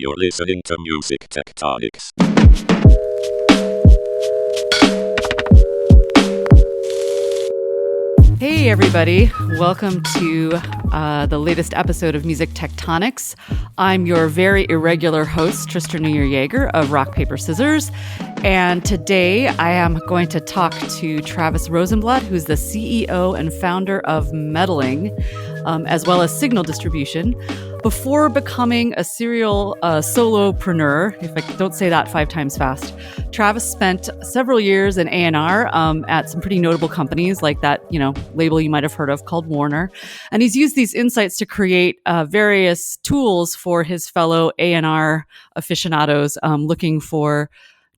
You're listening to Music Tectonics. Hey everybody, welcome to the latest episode of Music Tectonics. I'm your very irregular host, Tristan Jaeger of Rock, Paper, Scissors. And today I am going to talk to Travis Rosenblatt, who's the CEO and founder of Meddling, as well as Signal Distribution. Before becoming a serial solopreneur, if I don't say that 5 times fast, Travis spent several years in A&R at some pretty notable companies like that, label you might have heard of called Warner. And he's used these insights to create various tools for his fellow A&R aficionados looking for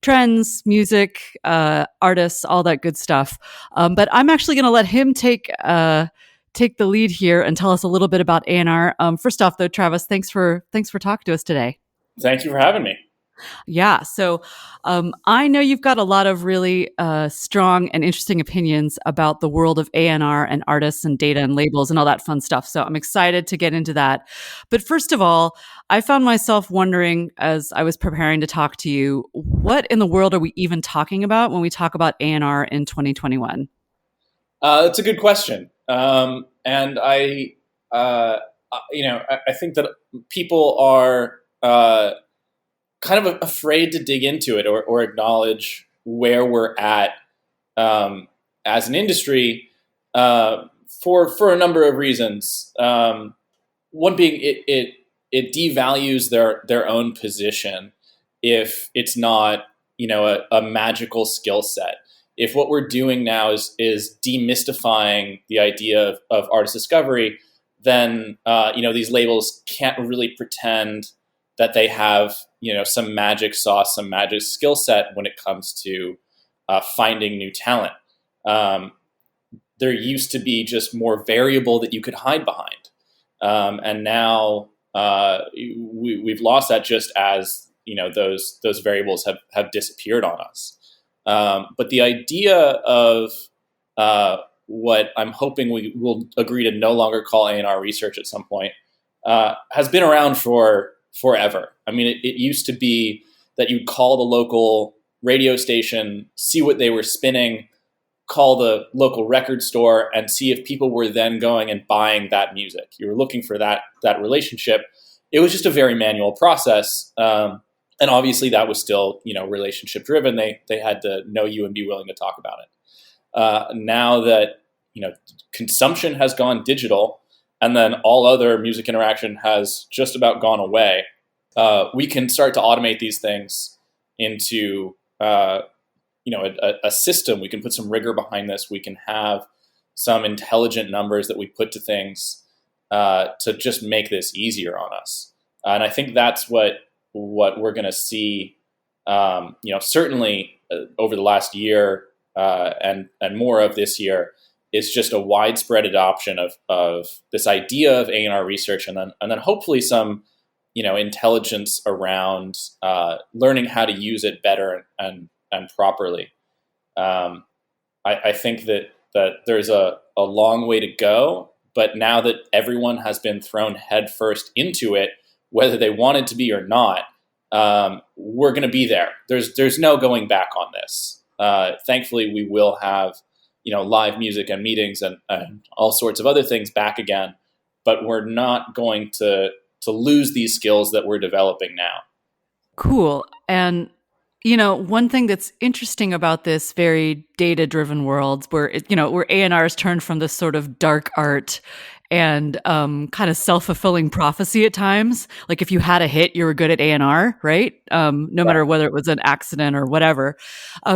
trends, music, artists, all that good stuff. But I'm actually going to let him take the lead here and tell us a little bit about A&R. First off, though, Travis, thanks for talking to us today. Thank you for having me. Yeah, so I know you've got a lot of really strong and interesting opinions about the world of A&R and artists and data and labels and all that fun stuff. So I'm excited to get into that. But first of all, I found myself wondering as I was preparing to talk to you, what in the world are we even talking about when we talk about A&R in 2021? That's a good question. And I think that people are kind of afraid to dig into it or acknowledge where we're at as an industry for a number of reasons. One being it devalues their own position if it's not a magical skill set. If what we're doing now is demystifying the idea of artist discovery, then these labels can't really pretend that they have some magic sauce, some magic skill set when it comes to finding new talent. There used to be just more variable that you could hide behind, and now we've lost that just as those variables have disappeared on us. But the idea of what I'm hoping we will agree to no longer call A&R research at some point has been around for forever. I mean, it used to be that you'd call the local radio station, see what they were spinning, call the local record store, and see if people were then going and buying that music. You were looking for that relationship. It was just a very manual process. And obviously that was still, relationship driven. They had to know you and be willing to talk about it. Now that, consumption has gone digital and then all other music interaction has just about gone away, we can start to automate these things into, a system. We can put some rigor behind this. We can have some intelligent numbers that we put to things to just make this easier on us. And I think that's what we're going to see, certainly over the last year and more of this year, is just a widespread adoption of this idea of A&R research, and then hopefully some intelligence around learning how to use it better and properly. I think that there's a long way to go, but now that everyone has been thrown headfirst into it, whether they wanted to be or not, we're going to be there. There's no going back on this. Thankfully, we will have live music and meetings and all sorts of other things back again, but we're not going to lose these skills that we're developing now. Cool. And one thing that's interesting about this very data-driven world, where A&R has turned from this sort of dark art and kind of self-fulfilling prophecy at times. Like if you had a hit, you were good at A&R, right? No matter whether it was an accident or whatever.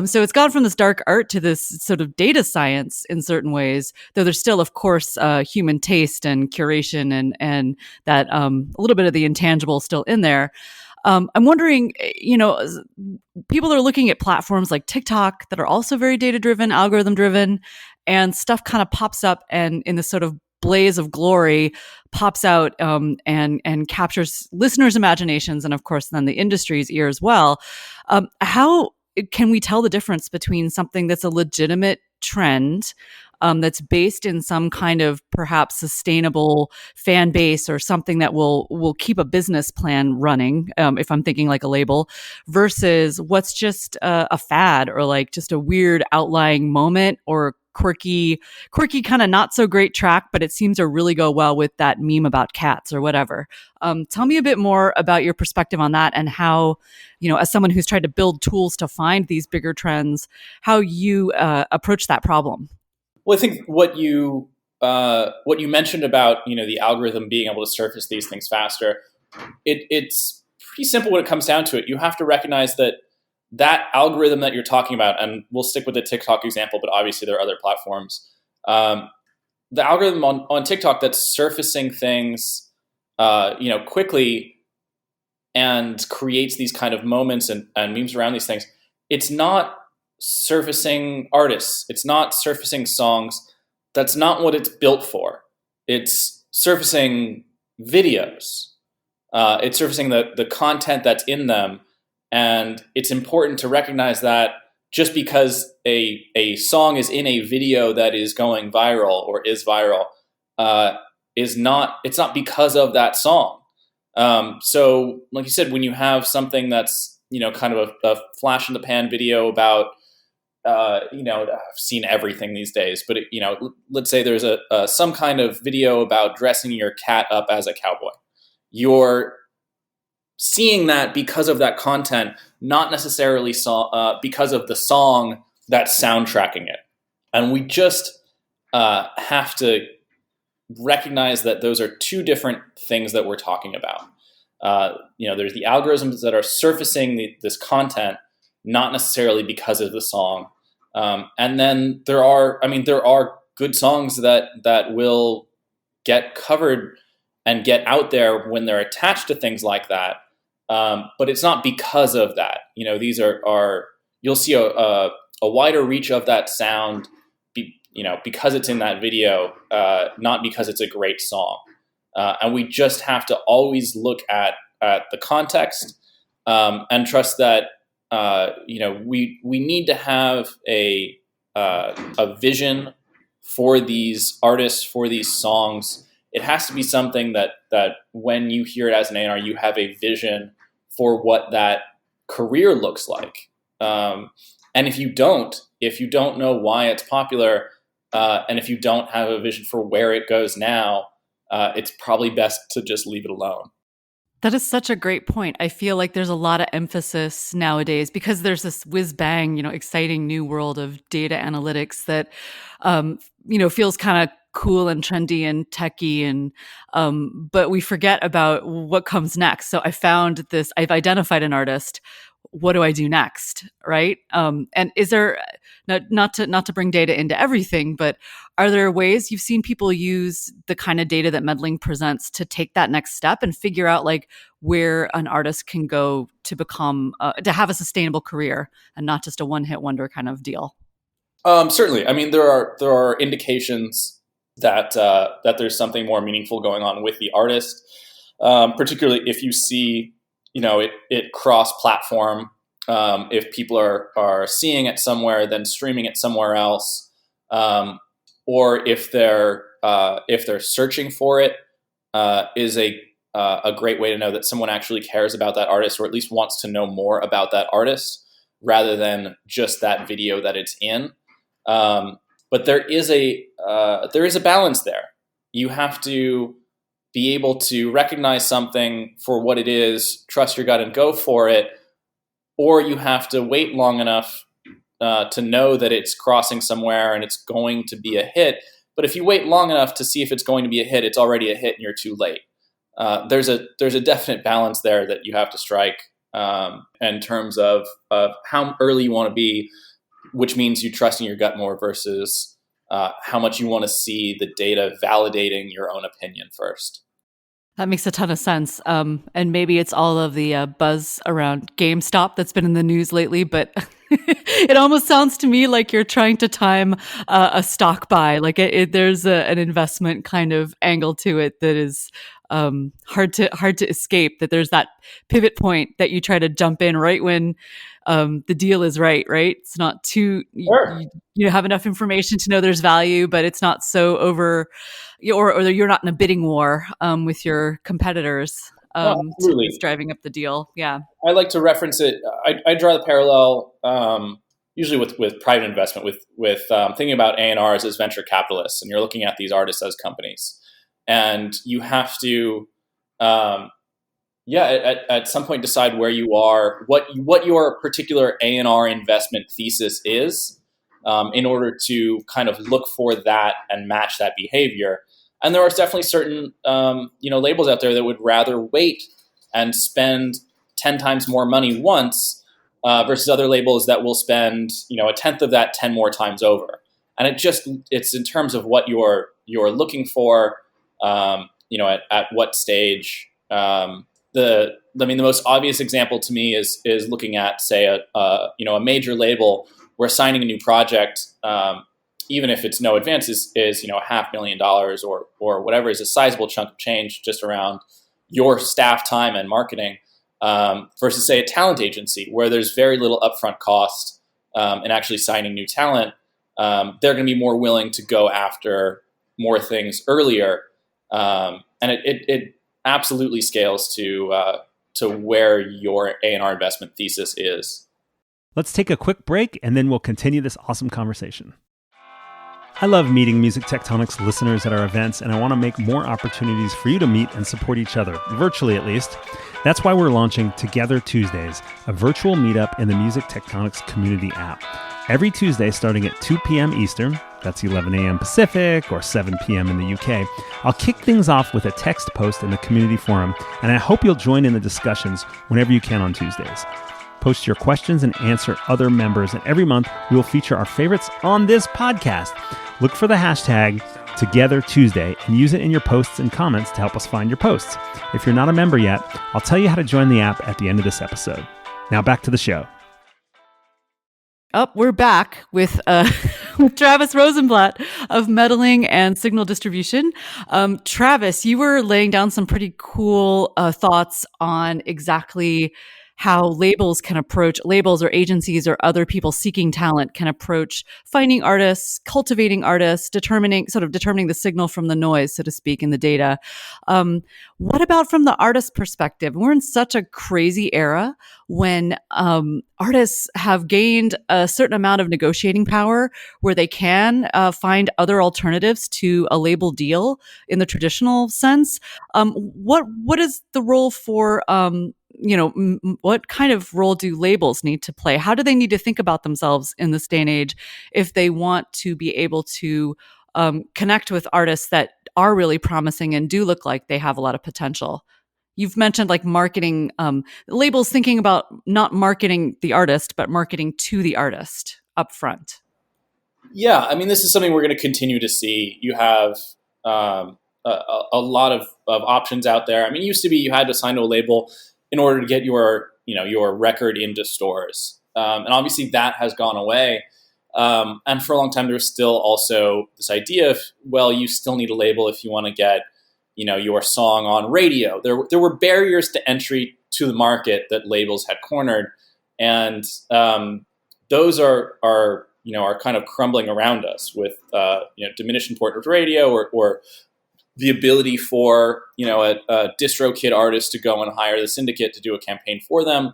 So it's gone from this dark art to this sort of data science in certain ways, though there's still, of course, human taste and curation and that a little bit of the intangible still in there. I'm wondering, people are looking at platforms like TikTok that are also very data-driven, algorithm-driven, and stuff kind of pops up and in this sort of blaze of glory pops out and captures listeners' imaginations and, of course, then the industry's ear as well. How can we tell the difference between something that's a legitimate trend that's based in some kind of perhaps sustainable fan base or something that will keep a business plan running, if I'm thinking like a label, versus what's just a fad or like just a weird outlying moment or quirky kind of not so great track, but it seems to really go well with that meme about cats or whatever. Tell me a bit more about your perspective on that and how, as someone who's tried to build tools to find these bigger trends, how you approach that problem. Well, I think what you mentioned about the algorithm being able to surface these things faster, it's pretty simple when it comes down to it. You have to recognize that algorithm that you're talking about, and we'll stick with the TikTok example, but obviously there are other platforms. The algorithm on TikTok that's surfacing things, quickly and creates these kind of moments and memes around these things. It's not surfacing artists. It's not surfacing songs. That's not what it's built for. It's surfacing videos. It's surfacing the content that's in them. And it's important to recognize that just because a song is in a video that is going viral or is viral, it's not because of that song. So like you said, when you have something that's, kind of a flash in the pan video about, I've seen everything these days, but let's say there's some kind of video about dressing your cat up as a cowboy. You're seeing that because of that content, not necessarily because of the song that's soundtracking it. And we just have to recognize that those are two different things that we're talking about. There's the algorithms that are surfacing this content, not necessarily because of the song. And then there are good songs that will get covered and get out there when they're attached to things like that. But it's not because of that. These are you'll see a wider reach of that sound, because it's in that video, not because it's a great song. And we just have to always look at the context and trust that we need to have a vision for these artists, for these songs. It has to be something that when you hear it as an A&R, you have a vision for what that career looks like. And if you don't know why it's popular, and if you don't have a vision for where it goes now, it's probably best to just leave it alone. That is such a great point. I feel like there's a lot of emphasis nowadays because there's this whiz bang, exciting new world of data analytics that, feels kind of cool and trendy and techy, and but we forget about what comes next. So I've identified an artist. What do I do next? Right. And is there, not to bring data into everything, but are there ways you've seen people use the kind of data that Meddling presents to take that next step and figure out like where an artist can go to become, to have a sustainable career and not just a one-hit wonder kind of deal? Certainly. I mean, there are indications that there's something more meaningful going on with the artist, particularly if you see, it cross-platform. If people are seeing it somewhere, then streaming it somewhere else, or if they're searching for it, is a great way to know that someone actually cares about that artist, or at least wants to know more about that artist, rather than just that video that it's in. But there is a balance there. You have to be able to recognize something for what it is, trust your gut, and go for it. Or you have to wait long enough to know that it's crossing somewhere and it's going to be a hit. But if you wait long enough to see if it's going to be a hit, it's already a hit and you're too late. There's a definite balance there that you have to strike in terms of how early you want to be, which means you trusting your gut more versus how much you want to see the data validating your own opinion first. That makes a ton of sense. And maybe it's all of the buzz around GameStop that's been in the news lately, but it almost sounds to me like you're trying to time a stock buy. Like there's an investment kind of angle to it that is hard to escape. That there's that pivot point that you try to jump in right when the deal is right. Right? It's not too Sure. you have enough information to know there's value, but it's not so over, or you're not in a bidding war with your competitors No, that's absolutely. driving up the deal. Yeah. I like to reference it. I draw the parallel usually with private investment, with thinking about A&Rs as venture capitalists, and you're looking at these artists as companies, and you have to, at some point decide where you are, what your particular A&R investment thesis is, in order to kind of look for that and match that behavior. And there are definitely certain labels out there that would rather wait and spend 10 times more money once, versus other labels that will spend a tenth of that 10 more times over. And it's in terms of what you're looking for, at what stage. The most obvious example to me is looking at, say, a major label where signing a new project, even if it's no advance, is $500,000 or whatever, is a sizable chunk of change just around your staff time and marketing, versus, say, a talent agency where there's very little upfront cost in actually signing new talent. They're going to be more willing to go after more things earlier, and it absolutely scales to where your A&R investment thesis is. Let's take a quick break, and then we'll continue this awesome conversation. I love meeting Music Tectonics listeners at our events, and I want to make more opportunities for you to meet and support each other, virtually at least. That's why we're launching Together Tuesdays, a virtual meetup in the Music Tectonics community app. Every Tuesday starting at 2 p.m. Eastern, that's 11 a.m. Pacific or 7 p.m. in the UK, I'll kick things off with a text post in the community forum, and I hope you'll join in the discussions whenever you can on Tuesdays. Post your questions and answer other members, and every month we will feature our favorites on this podcast. Look for the hashtag #TogetherTuesday and use it in your posts and comments to help us find your posts. If you're not a member yet, I'll tell you how to join the app at the end of this episode. Now back to the show. We're back with with Travis Rosenblatt of Meddling and Signal Distribution. Travis, you were laying down some pretty cool thoughts on exactly how labels or agencies or other people seeking talent can approach finding artists, cultivating artists, determining the signal from the noise, so to speak, in the data. What about from the artist perspective? We're in such a crazy era when artists have gained a certain amount of negotiating power where they can find other alternatives to a label deal in the traditional sense. What is the role for what kind of role do labels need to play? How do they need to think about themselves in this day and age if they want to be able to connect with artists that are really promising and do look like they have a lot of potential? You've mentioned like marketing, labels thinking about not marketing the artist, but marketing to the artist up front. Yeah, this is something we're going to continue to see. You have a lot of options out there. It used to be you had to sign to a label in order to get your record into stores, and obviously that has gone away. And for a long time, there was still also this idea of, well, you still need a label if you want to get your song on radio. There were barriers to entry to the market that labels had cornered, and those are kind of crumbling around us with diminished importance of radio or the ability for a DistroKid artist to go and hire the syndicate to do a campaign for them.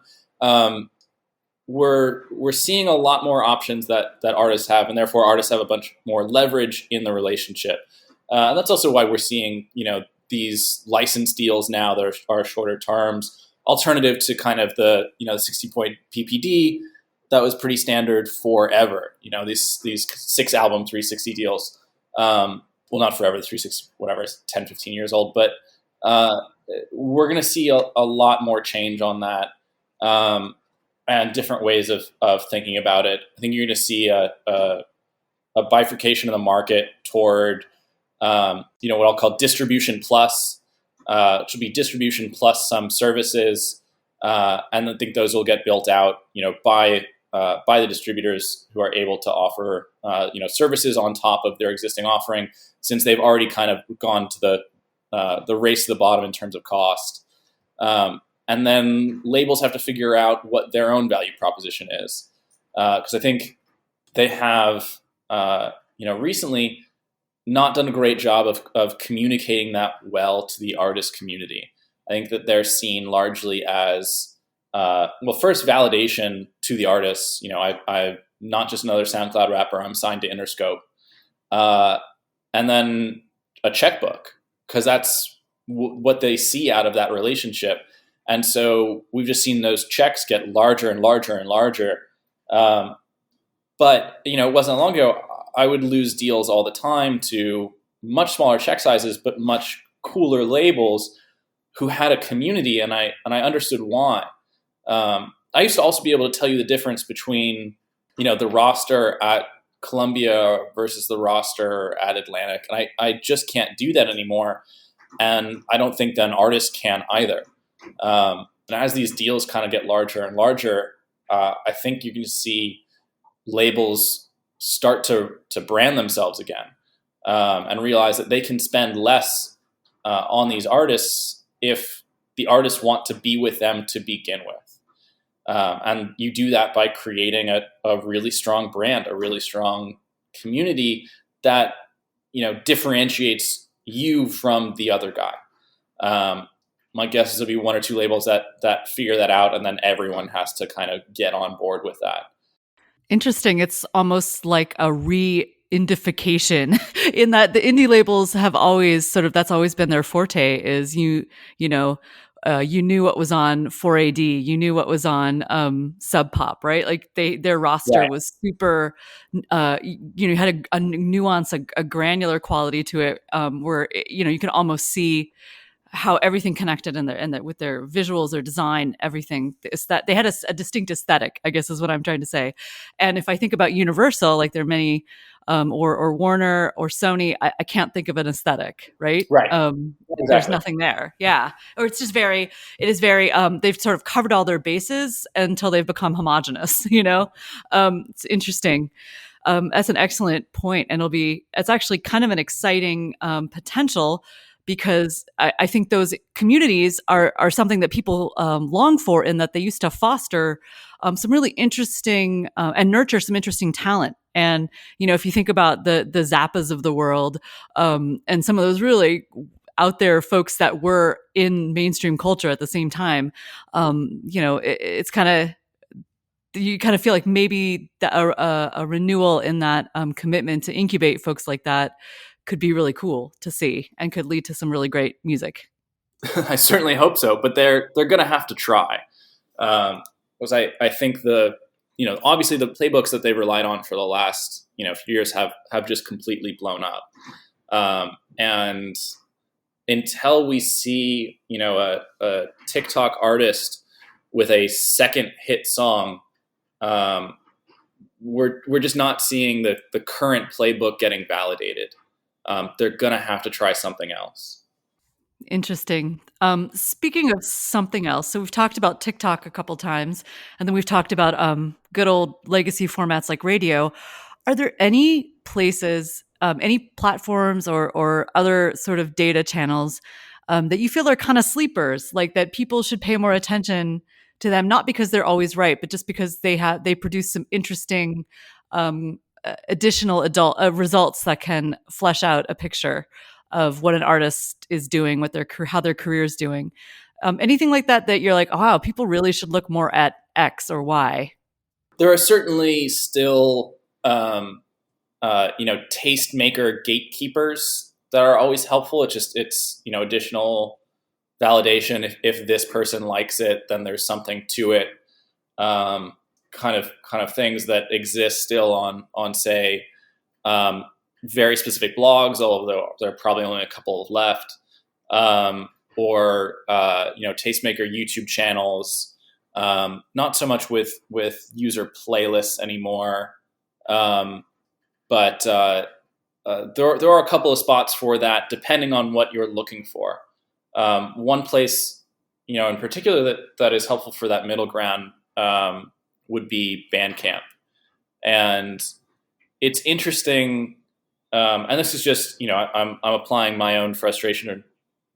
We're seeing a lot more options that artists have, and therefore artists have a bunch more leverage in the relationship. And that's also why we're seeing these license deals now that are shorter terms, alternative to kind of the 60-point PPD that was pretty standard forever. These 6-album 360 deals. Well, not forever, the 360, whatever, is 10, 15 years old. But we're going to see a lot more change on that, and different ways of thinking about it. I think you're going to see a bifurcation of the market toward, what I'll call distribution plus. It should be distribution plus some services. And I think those will get built out, by the distributors who are able to offer, services on top of their existing offering, since they've already kind of gone to the race to the bottom in terms of cost. And then labels have to figure out what their own value proposition is. Because I think they have, recently not done a great job of communicating that well to the artist community. I think that they're seen largely as, first validation to the artists. I'm not just another SoundCloud rapper. I'm signed to Interscope. And then a checkbook, because that's what they see out of that relationship. And so we've just seen those checks get larger and larger and larger. But, it wasn't long ago, I would lose deals all the time to much smaller check sizes, but much cooler labels who had a community, and I understood why. I used to also be able to tell you the difference between, the roster at Columbia versus the roster at Atlantic. And I just can't do that anymore. And I don't think then artists can either. And as these deals kind of get larger and larger, I think you can see labels start to brand themselves again, and realize that they can spend less on these artists if the artists want to be with them to begin with. And you do that by creating a really strong brand, a really strong community that, differentiates you from the other guy. My guess is there'll be one or two labels that figure that out, and then everyone has to kind of get on board with that. Interesting. It's almost like a re-indification in that the indie labels have always that's always been their forte is you knew what was on 4AD, you knew what was on Sub Pop, right? Like their roster was super, had a nuance, a granular quality to it, where you can almost see how everything connected with their visuals, their design, everything. That they had a distinct aesthetic, I guess is what I'm trying to say. And if I think about Universal, like there are many, or Warner or Sony, I can't think of an aesthetic, right? Right. Exactly. Exactly. There's nothing there. Yeah. Or it is very, they've sort of covered all their bases until they've become homogenous, it's interesting. That's an excellent point. And it's actually kind of an exciting potential, because I think those communities are something that people long for, in that they used to foster some really interesting and nurture some interesting talent. And, if you think about the Zappas of the world, and some of those really out there folks that were in mainstream culture at the same time, it's kind of, you kind of feel like maybe a renewal in that commitment to incubate folks like that could be really cool to see and could lead to some really great music. I certainly hope so, but they're going to have to try. Because I think obviously the playbooks that they've relied on for the last, few years have just completely blown up. And until we see, a TikTok artist with a second hit song, we're just not seeing the current playbook getting validated. They're going to have to try something else. Interesting. Speaking of something else, so we've talked about TikTok a couple times, and then we've talked about good old legacy formats like radio. Are there any places, any platforms or other sort of data channels that you feel are kind of sleepers, like that people should pay more attention to them, not because they're always right, but just because they produce some interesting additional adult results that can flesh out a picture of what an artist is doing, how their career is doing. Anything like that you're like, oh, wow, people really should look more at X or Y? There are certainly still, tastemaker gatekeepers that are always helpful. It's additional validation. If this person likes it, then there's something to it. Kind of things that exist still on say, very specific blogs, although there are probably only a couple left, or tastemaker YouTube channels. Not so much with user playlists anymore, but there are a couple of spots for that, depending on what you're looking for. One place, in particular that is helpful for that middle ground would be Bandcamp, and it's interesting. And this is just, I'm applying my own frustration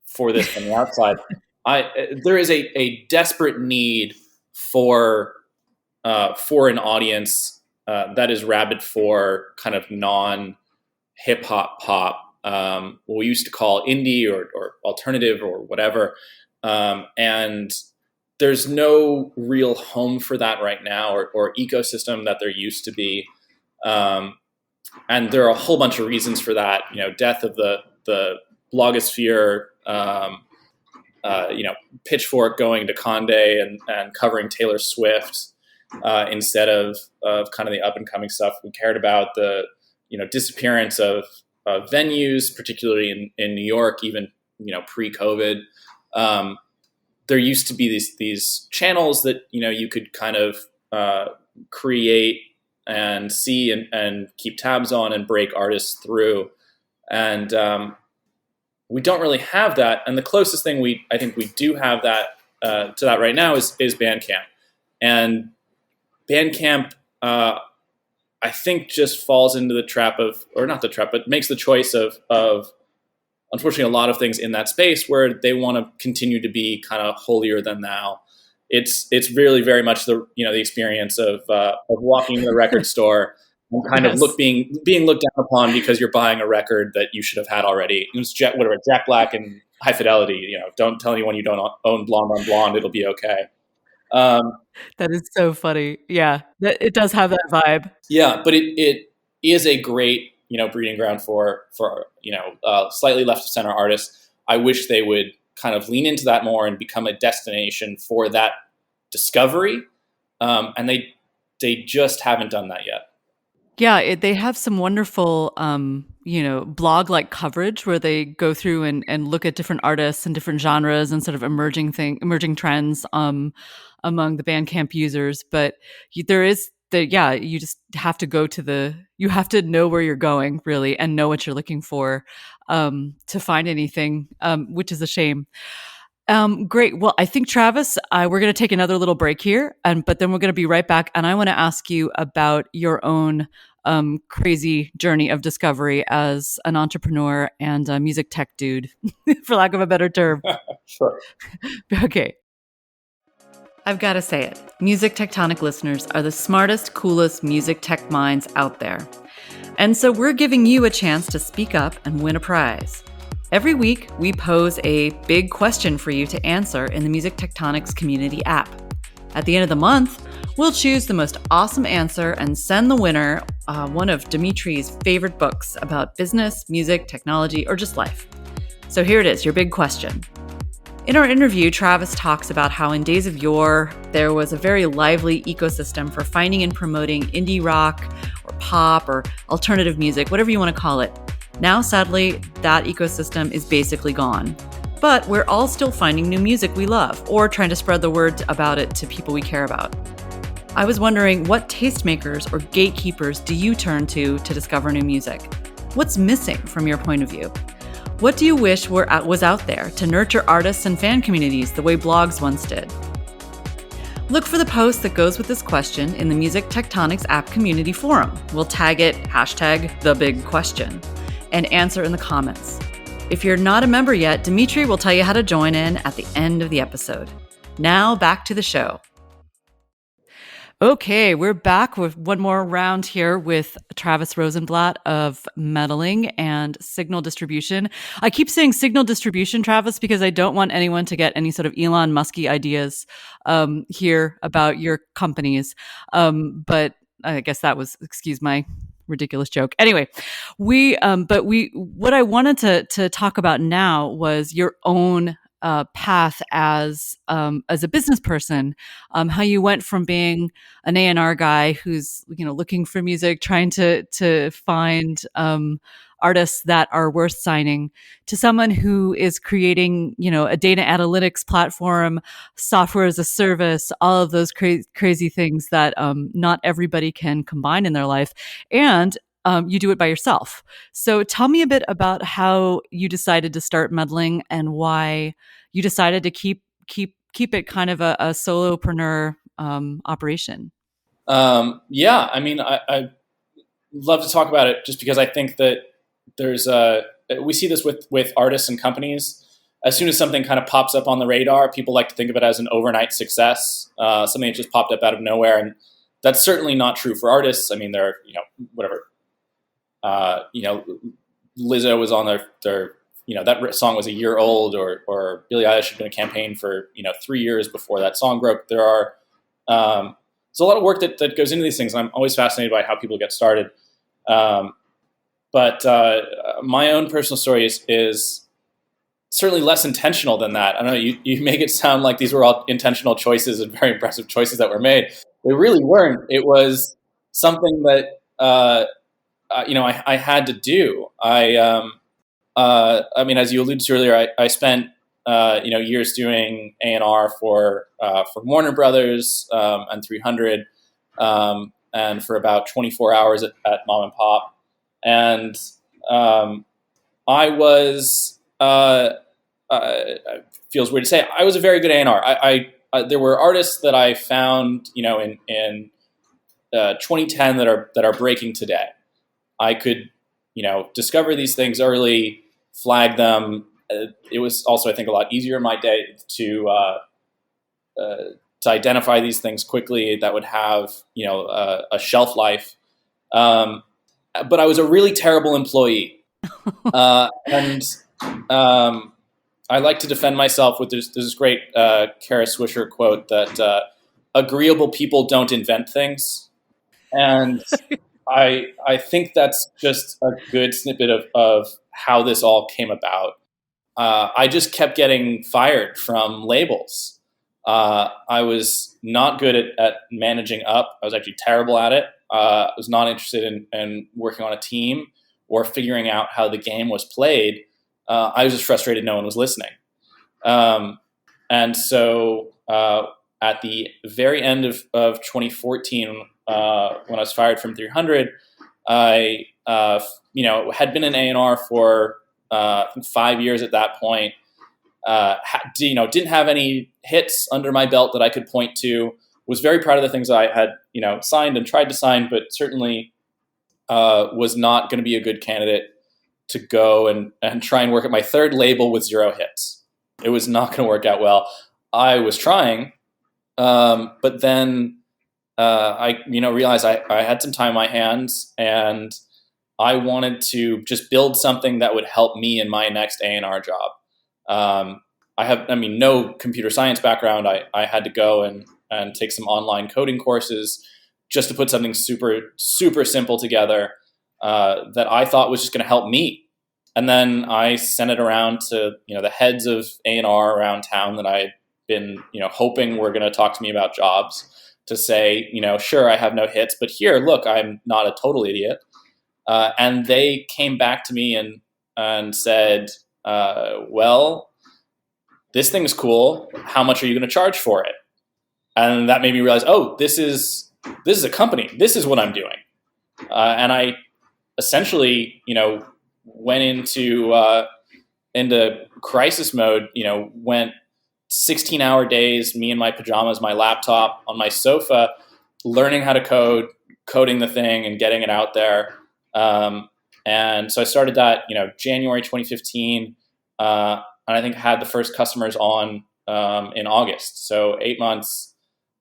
for this from the outside. There is a desperate need for an audience that is rabid for kind of non hip hop pop, what we used to call indie or alternative or whatever. And there's no real home for that right now, or ecosystem that there used to be. And there are a whole bunch of reasons for that. Death of the blogosphere, Pitchfork going to Condé and covering Taylor Swift instead of kind of the up and coming stuff we cared about. The disappearance of venues, particularly in New York, even pre-COVID. There used to be these channels that you could kind of create and see and keep tabs on and break artists through, and we don't really have that. And the closest thing I think we do have that to that right now is Bandcamp, and Bandcamp I think just falls into the trap of, or not the trap, but makes the choice of unfortunately a lot of things in that space where they want to continue to be kind of holier than thou. It's really very much the experience of walking to the record store and kind of being looked down upon because you're buying a record that you should have had already. It was Jack Black and High Fidelity. Don't tell anyone you don't own Blonde on Blonde; it'll be okay. That is so funny. Yeah, it does have that vibe. Yeah, but it is a great breeding ground for slightly left of center artists. I wish they would kind of lean into that more and become a destination for that discovery, and they just haven't done that yet. Yeah, they have some wonderful, blog-like coverage where they go through and look at different artists and different genres and sort of emerging trends among the Bandcamp users. But there is you just have to you have to know where you're going really and know what you're looking for to find anything, which is a shame. Great. Well, I think Travis, we're going to take another little break here, but then we're going to be right back. And I want to ask you about your own crazy journey of discovery as an entrepreneur and a music tech dude, for lack of a better term. Sure. Okay. I've got to say it. Music Tectonic listeners are the smartest, coolest music tech minds out there. And so we're giving you a chance to speak up and win a prize. Every week, we pose a big question for you to answer in the Music Tectonics community app. At the end of the month, we'll choose the most awesome answer and send the winner one of Dimitri's favorite books about business, music, technology, or just life. So here it is, your big question. In our interview, Travis talks about how in days of yore, there was a very lively ecosystem for finding and promoting indie rock or pop or alternative music, whatever you want to call it. Now, sadly, that ecosystem is basically gone. But we're all still finding new music we love or trying to spread the word about it to people we care about. I was wondering, what tastemakers or gatekeepers do you turn to discover new music? What's missing from your point of view? What do you wish was out there to nurture artists and fan communities the way blogs once did? Look for the post that goes with this question in the Music Tectonics app community forum. We'll tag it #TheBigQuestion and answer in the comments. If you're not a member yet, Dimitri will tell you how to join in at the end of the episode. Now back to the show. Okay, we're back with one more round here with Travis Rosenblatt of Meddling and Signal Distribution. I keep saying Signal Distribution, Travis, because I don't want anyone to get any sort of Elon Musky ideas here about your companies. But I guess that was, excuse my ridiculous joke. Anyway, what I wanted to talk about now was your own path as a business person, how you went from being an A&R guy who's looking for music, trying to find artists that are worth signing, to someone who is creating a data analytics platform, software as a service, all of those crazy things that not everybody can combine in their life, and you do it by yourself. So tell me a bit about how you decided to start Meddling and why you decided to keep it kind of a solopreneur operation. Yeah, I mean, I love to talk about it just because I think that there's we see this with artists and companies as soon as something kind of pops up on the radar, people like to think of it as an overnight success, something that just popped up out of nowhere. And that's certainly not true for artists. I mean, there are, whatever, Lizzo was on their that song was a year old, or Billie Eilish had been a campaign for, 3 years before that song broke. There are, there's a lot of work that goes into these things. And I'm always fascinated by how people get started. But my own personal story is certainly less intentional than that. I don't know, you make it sound like these were all intentional choices and very impressive choices that were made. They really weren't. It was something that, I had to do. I mean, as you alluded to earlier, I spent, years doing A&R for Warner Brothers and 300, and for about 24 hours at Mom and Pop. And I was, feels weird to say, I was a very good A&R. I there were artists that I found, in 2010 that are breaking today. I could, discover these things early, flag them. It was also, I think, a lot easier in my day to identify these things quickly that would have, a shelf life. But I was a really terrible employee. And I like to defend myself with there's this great Kara Swisher quote that agreeable people don't invent things. And I think that's just a good snippet of how this all came about. I just kept getting fired from labels. I was not good at managing up. I was actually terrible at it. I was not interested in working on a team or figuring out how the game was played. I was just frustrated no one was listening. And so at the very end of 2014, when I was fired from 300, I had been in A&R for 5 years at that point. Didn't have any hits under my belt that I could point to. Was very proud of the things I had signed and tried to sign, but certainly was not going to be a good candidate to go and try and work at my third label with 0 hits. It was not going to work out well. I was trying, but then I realized I had some time on my hands, and I wanted to just build something that would help me in my next A&R job. I have no computer science background. I had to go and take some online coding courses just to put something super, super simple together that I thought was just going to help me. And then I sent it around to, the heads of A&R around town that I'd been, hoping were going to talk to me about jobs, to say, sure, I have no hits, but here, look, I'm not a total idiot. And they came back to me and said, well, this thing's cool. How much are you going to charge for it? And that made me realize, oh, this is a company. This is what I'm doing. And I essentially, went into crisis mode, went 16-hour days, me in my pajamas, my laptop on my sofa, learning how to coding the thing and getting it out there. And so I started that, January 2015, and I think had the first customers on in August. So 8 months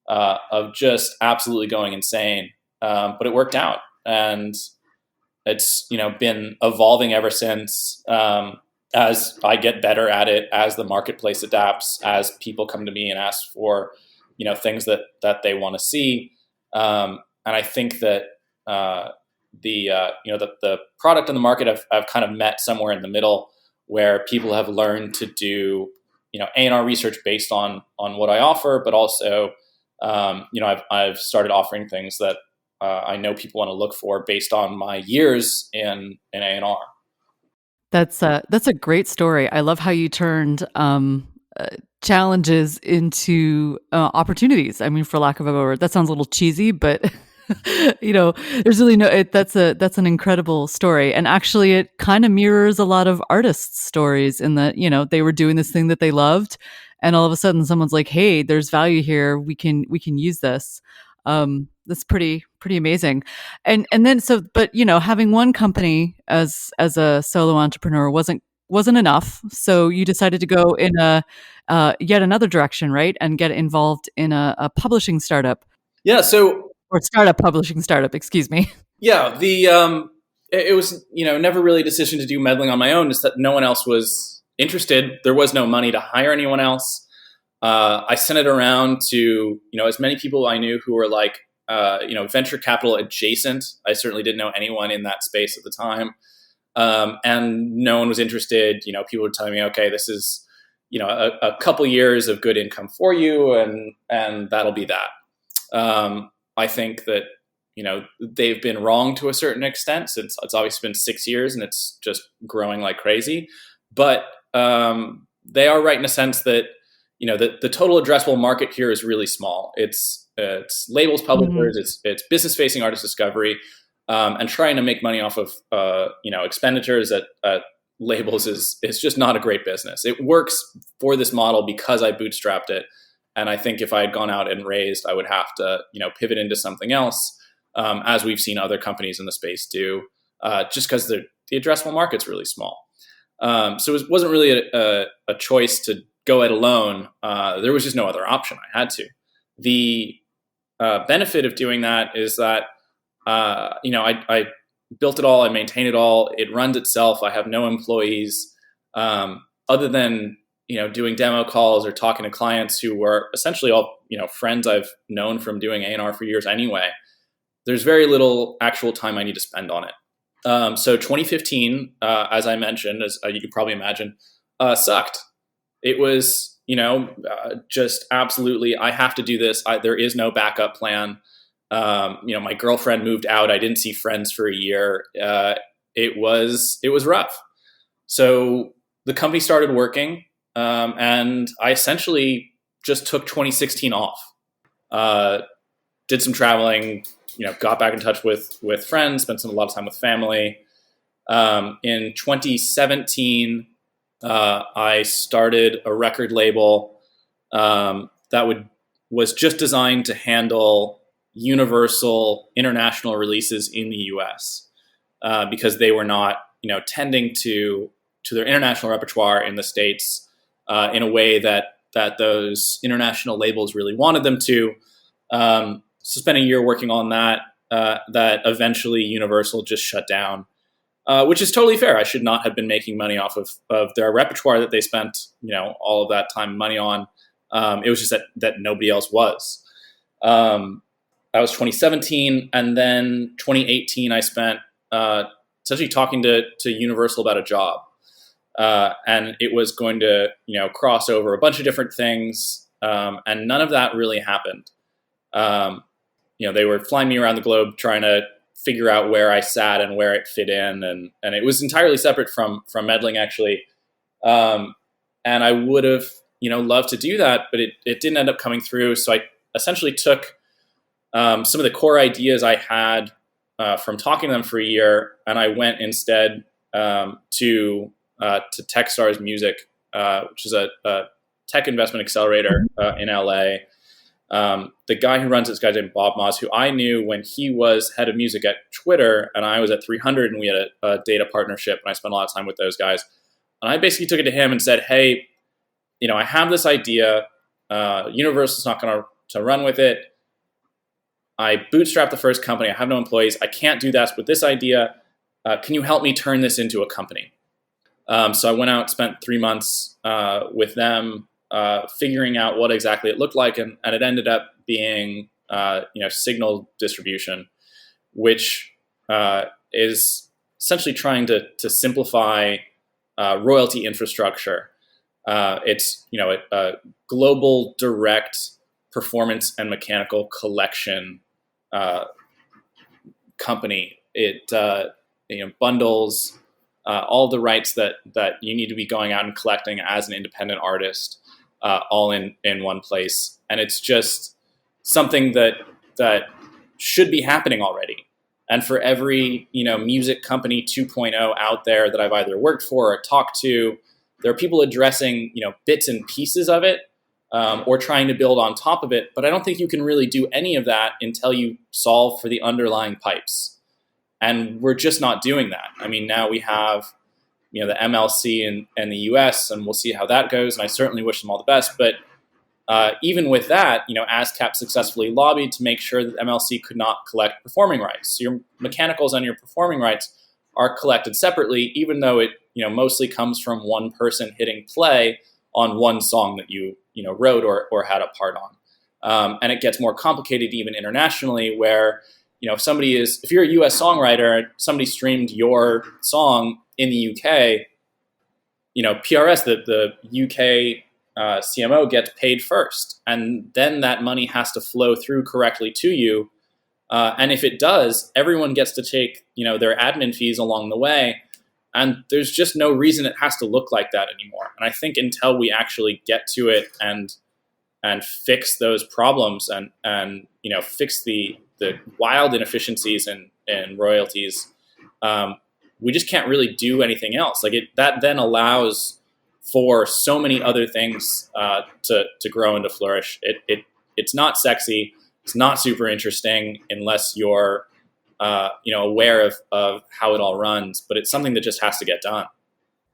of just absolutely going insane. But it worked out, and it's been evolving ever since. As I get better at it, as the marketplace adapts, as people come to me and ask for things that they want to see, and I think that the product and the market have kind of met somewhere in the middle, where people have learned to do A&R research based on what I offer, but also I've started offering things that I know people want to look for based on my years in A&R. That's a great story. I love how you turned challenges into opportunities. I mean, for lack of a better word, that sounds a little cheesy, but there's really that's an incredible story. And actually it kind of mirrors a lot of artists' stories in that, they were doing this thing that they loved, and all of a sudden someone's like, hey, there's value here. We can use this. That's pretty amazing. And then, but having one company as a solo entrepreneur wasn't wasn't enough. So you decided to go in a yet another direction, right? And get involved in a publishing startup Yeah. So or startup publishing startup, excuse me. yeah, it was never really a decision to do meddling on my own. Just that no one else was interested. There was no money to hire anyone else. I sent it around to as many people I knew who were like venture capital adjacent. I certainly didn't know anyone in that space at the time, and no one was interested. People were telling me, okay, this is a couple years of good income for you, and that'll be that. I think that they've been wrong to a certain extent. Since it's obviously been 6 years and it's just growing like crazy, but they are right in a sense that the total addressable market here is really small. It's labels, publishers, it's business facing artist discovery, and trying to make money off of expenditures at labels is just not a great business. It works for this model because I bootstrapped it, and I think if I had gone out and raised, I would have to pivot into something else, as we've seen other companies in the space do, just because the addressable market's really small. So it wasn't really a choice to go it alone. There was just no other option. I had to. The benefit of doing that is that I built it all, I maintain it all, it runs itself. I have no employees, other than doing demo calls or talking to clients who were essentially all friends I've known from doing A&R for years anyway. There's very little actual time I need to spend on it. So 2015, as I mentioned, as you can probably imagine, sucked. It was just absolutely, I have to do this. There is no backup plan. My girlfriend moved out. I didn't see friends for a year. It was rough. So the company started working, and I essentially just took 2016 off. Did some traveling, got back in touch with friends, spent a lot of time with family. In 2017, I started a record label that was just designed to handle universal international releases in the US, because they were not, tending to their international repertoire in the States in a way that those international labels really wanted them to. So spent a year working on that. That eventually Universal just shut down, which is totally fair. I should not have been making money off of their repertoire that they spent all of that time and money on. It was just that nobody else was. That was 2017, and then 2018 I spent essentially talking to Universal about a job, and it was going to cross over a bunch of different things, and none of that really happened. They were flying me around the globe trying to figure out where I sat and where it fit in, and it was entirely separate from Meddling actually. And I would have loved to do that, but it didn't end up coming through. So I essentially took some of the core ideas I had from talking to them for a year, and I went instead to Techstars Music, which is a tech investment accelerator in LA. The guy who runs this guy named Bob Moss, who I knew when he was head of music at Twitter, and I was at 300, and we had a data partnership, and I spent a lot of time with those guys. And I basically took it to him and said, hey, I have this idea. Universal's not going to run with it. I bootstrapped the first company. I have no employees. I can't do that with this idea. Can you help me turn this into a company? So I went out, spent 3 months with them, figuring out what exactly it looked like, and it ended up being signal distribution, which is essentially trying to simplify royalty infrastructure. It's a global direct performance and mechanical collection company. It bundles all the rights that you need to be going out and collecting as an independent artist, all in one place. And it's just something that should be happening already. And for every music company 2.0 out there that I've either worked for or talked to, there are people addressing bits and pieces of it, or trying to build on top of it. But I don't think you can really do any of that until you solve for the underlying pipes. And we're just not doing that. I mean, now we have the MLC and the US, and we'll see how that goes. And I certainly wish them all the best. But even with that, ASCAP successfully lobbied to make sure that MLC could not collect performing rights. So your mechanicals and your performing rights are collected separately, even though it mostly comes from one person hitting play on one song that you wrote or had a part on. And it gets more complicated even internationally, where if you're a US songwriter, somebody streamed your song in the UK, PRS, the UK CMO gets paid first, and then that money has to flow through correctly to you. And if it does, everyone gets to take their admin fees along the way, and there's just no reason it has to look like that anymore. And I think until we actually get to it and fix those problems and fix the wild inefficiencies in royalties, we just can't really do anything else. That then allows for so many other things to grow and to flourish. It's not sexy. It's not super interesting unless you're aware of how it all runs. But it's something that just has to get done.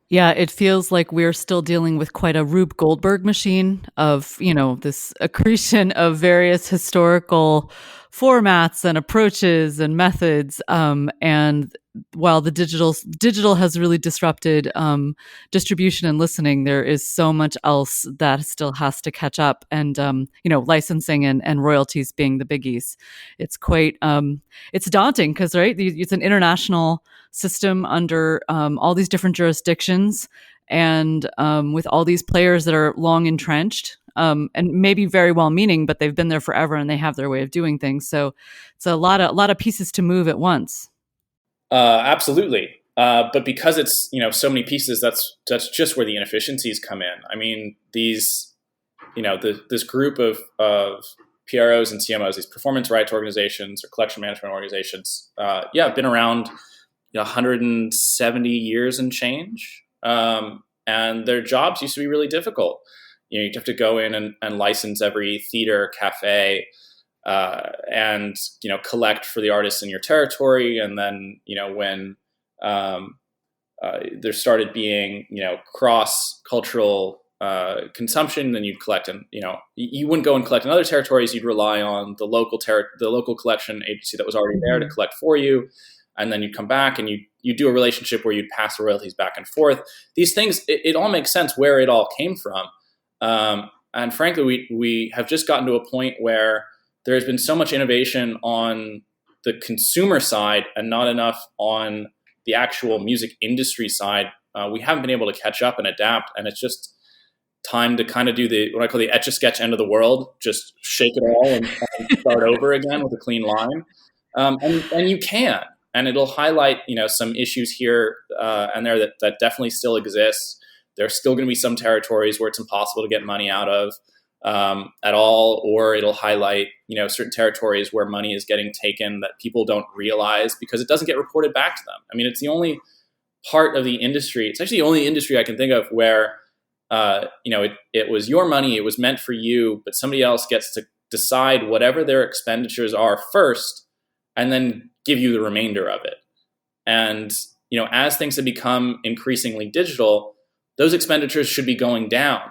Yeah, it feels like we're still dealing with quite a Rube Goldberg machine of, this accretion of various historical formats and approaches and methods. And while the digital has really disrupted distribution and listening, there is so much else that still has to catch up. And, licensing and royalties being the biggies. It's quite, it's daunting because, right, it's an international system under all these different jurisdictions, and with all these players that are long entrenched and maybe very well-meaning, but they've been there forever and they have their way of doing things. So it's a lot of pieces to move at once. Absolutely, but because it's so many pieces, that's just where the inefficiencies come in. I mean, these this group of PROs and CMOs, these performance rights organizations or collection management organizations, have been around 170 years and change. And their jobs used to be really difficult. You'd have to go in and license every theater, cafe, and collect for the artists in your territory. And then when there started being cross-cultural consumption, then you'd collect, and you wouldn't go and collect in other territories. You'd rely on the local collection agency that was already there to collect for you. And then you'd come back and you do a relationship where you'd pass royalties back and forth. These things, it all makes sense where it all came from. And frankly, we have just gotten to a point where there has been so much innovation on the consumer side and not enough on the actual music industry side. We haven't been able to catch up and adapt. And it's just time to kind of do what I call the Etch-a-Sketch end of the world, just shake it all and start over again with a clean line. And you can. And it'll highlight, some issues here and there that definitely still exist. There's still going to be some territories where it's impossible to get money out of at all, or it'll highlight, certain territories where money is getting taken that people don't realize because it doesn't get reported back to them. I mean, it's the only part of the industry. It's actually the only industry I can think of where, it was your money, it was meant for you, but somebody else gets to decide whatever their expenditures are first, and then give you the remainder of it. And, as things have become increasingly digital, those expenditures should be going down.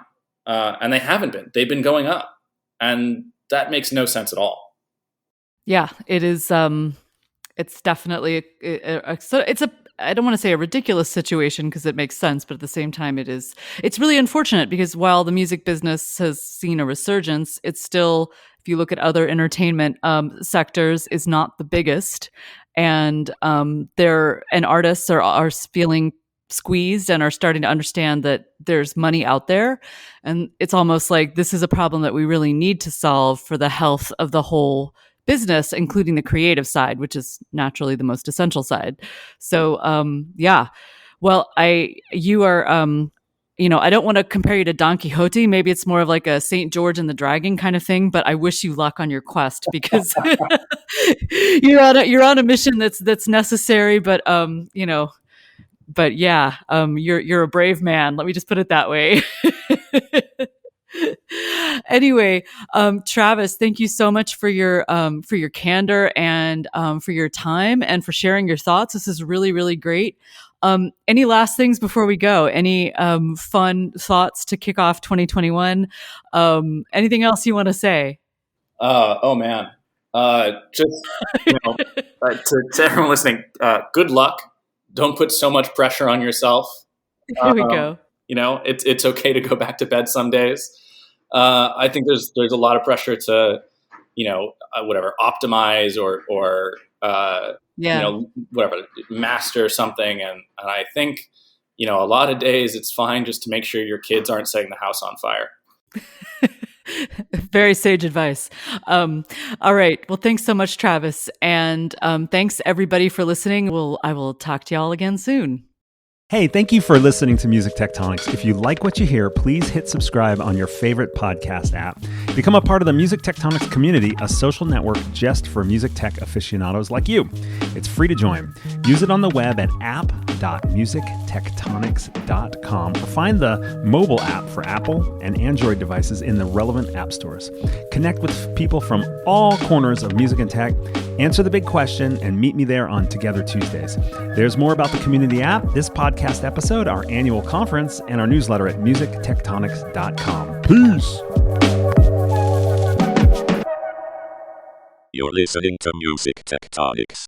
And they haven't been. They've been going up. And that makes no sense at all. Yeah, it is. It's definitely, I don't want to say a ridiculous situation because it makes sense, but at the same time, it's really unfortunate because while the music business has seen a resurgence, it's still, if you look at other entertainment sectors, is not the biggest. And artists are feeling squeezed and are starting to understand that there's money out there. And it's almost like this is a problem that we really need to solve for the health of the whole business, including the creative side, which is naturally the most essential side. So, well, you are, I don't want to compare you to Don Quixote. Maybe it's more of like a St. George and the Dragon kind of thing, but I wish you luck on your quest because you're on a mission that's necessary, but, but yeah, you're a brave man. Let me just put it that way. Anyway, Travis, thank you so much for your candor and for your time and for sharing your thoughts. This is really, really great. Any last things before we go? Any fun thoughts to kick off 2021? Anything else you want to say? Oh man, just to everyone listening, good luck. Don't put so much pressure on yourself. Here we go. It's okay to go back to bed some days. I think there's a lot of pressure to, optimize or whatever, master something. And I think, a lot of days it's fine just to make sure your kids aren't setting the house on fire. Very sage advice. All right. Well, thanks so much, Travis. And thanks everybody for listening. I will talk to y'all again soon. Hey, thank you for listening to Music Tectonics. If you like what you hear, please hit subscribe on your favorite podcast app. Become a part of the Music Tectonics community, a social network just for music tech aficionados like you. It's free to join. Use it on the web at app.musictectonics.com or find the mobile app for Apple and Android devices in the relevant app stores. Connect with people from all corners of music and tech, answer the big question, and meet me there on Together Tuesdays. There's more about the community app, this podcast episode, our annual conference, and our newsletter at musictectonics.com. Peace! You're listening to Music Tectonics.